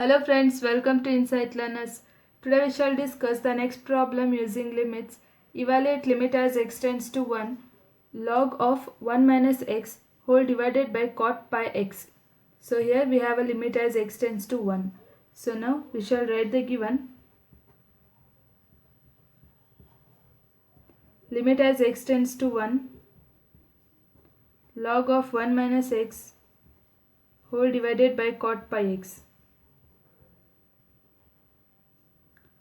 Hello friends, welcome to Insight Learners. Today we shall discuss the next problem using limits. Evaluate limit as x tends to 1 log of 1 minus x whole divided by cot pi x. So here we have a limit as x tends to 1. So now we shall write the given limit as x tends to 1 log of 1 minus x whole divided by cot pi x.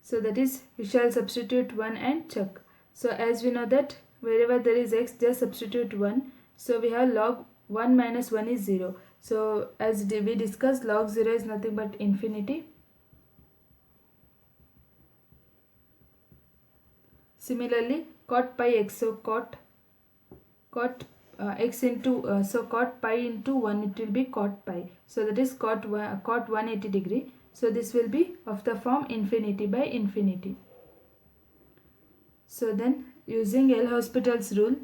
So that is, we shall substitute 1 and check. So as we know that wherever there is x, just substitute 1. So we have log 1 minus 1 is 0. So as we discussed, log 0 is nothing but infinity. Similarly, cot pi x, so cot x into, so cot pi into 1, it will be cot pi. So that is cot 180 degree. So this will be of the form infinity by infinity. So then using L'Hospital's rule,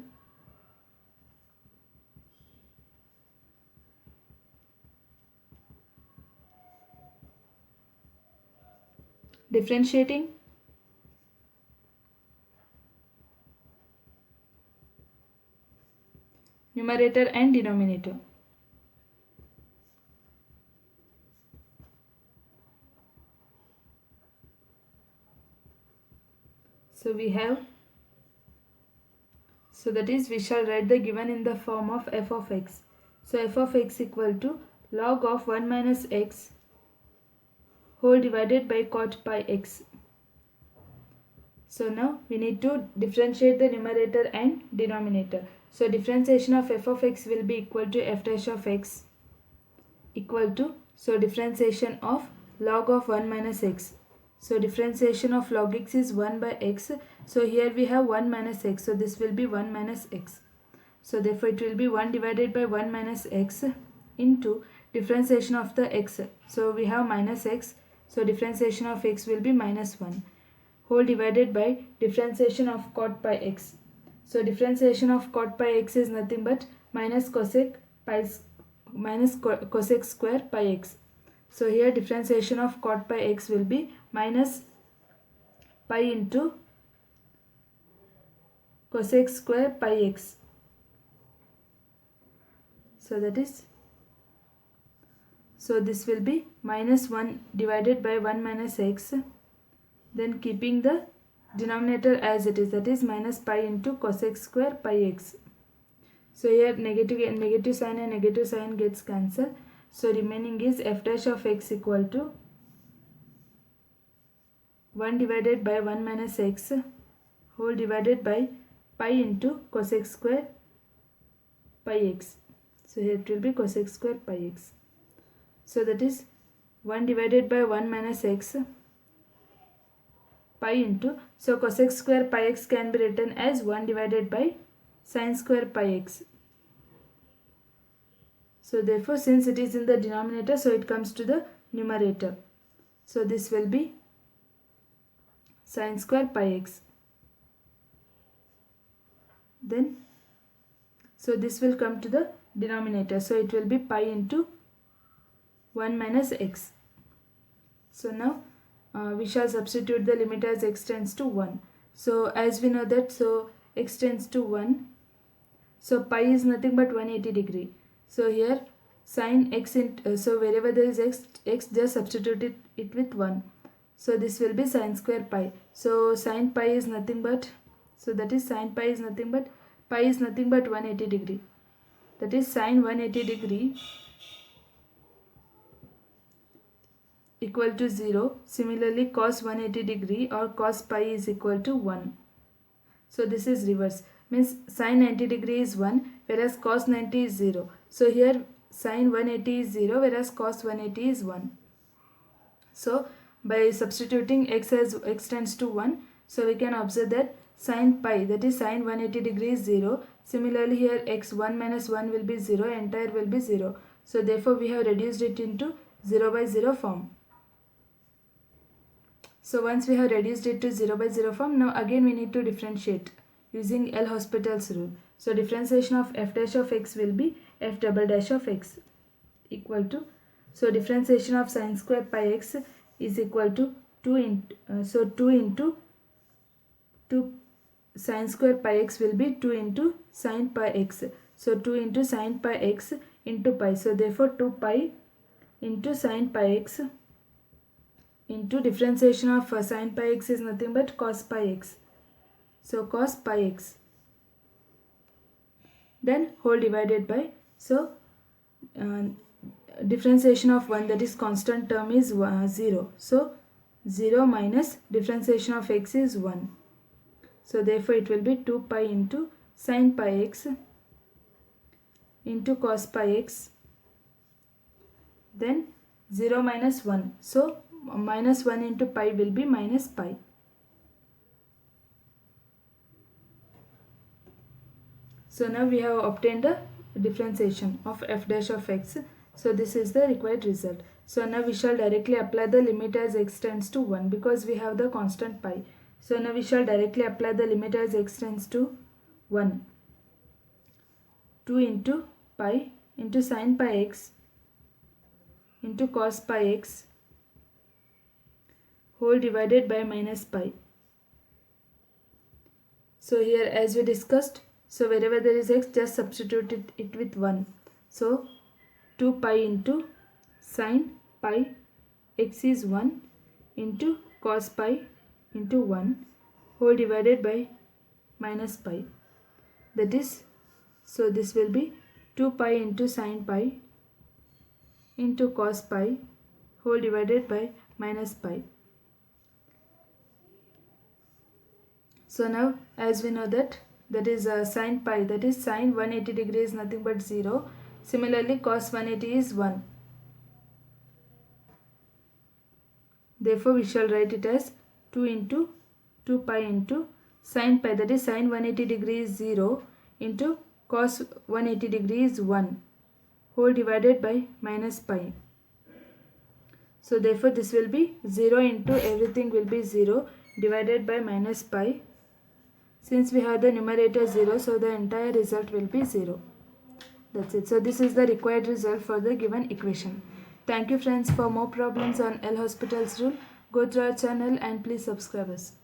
differentiating numerator and denominator. So we have, so that is, we shall write the given in the form of f of x. So f of x equal to log of 1 minus x whole divided by cot pi x. So now we need to differentiate the numerator and denominator. So differentiation of f of x will be equal to f dash of x equal to, so differentiation of log of 1 minus x. So differentiation of log x is 1 by x. So here we have 1 minus x. So this will be 1 minus x. So therefore it will be 1 divided by 1 minus x into differentiation of the x. So we have minus x. So differentiation of x will be minus 1 whole divided by differentiation of cot pi x. So differentiation of cot pi x is nothing but minus cosec square pi x. So here differentiation of cot pi x will be minus pi into cosec square pi x. So that is, so this will be minus 1 divided by 1 minus x, then keeping the denominator as it is, that is minus pi into cosec square pi x. So here negative sign and negative sign gets cancelled. So remaining is f dash of x equal to 1 divided by 1 minus x whole divided by pi into cosec square pi x. So here it will be cosec square pi x. So that is 1 divided by 1 minus x pi into, so cosec square pi x can be written as 1 divided by sin square pi x. So therefore since it is in the denominator, so it comes to the numerator. So this will be sin square pi x. Then so this will come to the denominator. So it will be pi into 1 minus x. So now we shall substitute the limit as x tends to 1. So as we know that, so x tends to 1. So pi is nothing but 180 degree. So here sin x, so wherever there is x just substitute it with 1. So this will be sin square pi. So sin pi is nothing but, so that is sin pi is nothing but, pi is nothing but 180 degree. That is sin 180 degree equal to 0. Similarly cos 180 degree or cos pi is equal to 1. So this is reverse, means sin 90 degree is 1 whereas cos 90 is 0. So here sin 180 is 0 whereas cos 180 is 1. So by substituting x as x tends to 1, so we can observe that sin pi, that is sin 180 degree is 0. Similarly here x 1 minus 1 will be 0, entire will be 0. So therefore we have reduced it into 0 by 0 form. So once we have reduced it to 0 by 0 form, now again we need to differentiate using L'Hospital's rule. So differentiation of f dash of x will be f double dash of x equal to, So differentiation of sine square pi x is equal to 2 into 2 sine square pi x will be 2 into sine pi x. So 2 into sine pi x into pi. So therefore 2 pi into sine pi x into differentiation of sine pi x is nothing but cos pi x. So cos pi x. Then whole divided by, so differentiation of 1, that is constant term, is 0. So 0 minus differentiation of x is 1. So therefore it will be 2 pi into sine pi x into cos pi x. Then 0 minus 1. So minus 1 into pi will be minus pi. So now we have obtained the differentiation of f dash of x. So this is the required result. So now we shall directly apply the limit as x tends to 1 because we have the constant pi. So now we shall directly apply the limit as x tends to 1. 2 into pi into sine pi x into cos pi x whole divided by minus pi. So here as we discussed, so wherever there is x, just substitute it with 1. So 2 pi into sine pi x is 1 into cos pi into 1 whole divided by minus pi. That is, so this will be 2 pi into sine pi into cos pi whole divided by minus pi. So now as we know that is sine pi, that is sine 180 degree is nothing but 0. Similarly cos 180 is 1. Therefore we shall write it as 2 into 2 pi into sine pi, that is sine 180 degree is 0 into cos 180 degree is 1 whole divided by minus pi. So therefore this will be 0 into everything will be 0 divided by minus pi. Since we have the numerator 0, so the entire result will be 0. That's it. So this is the required result for the given equation. Thank you friends. For more problems on L Hospital's rule, go to our channel and please subscribe us.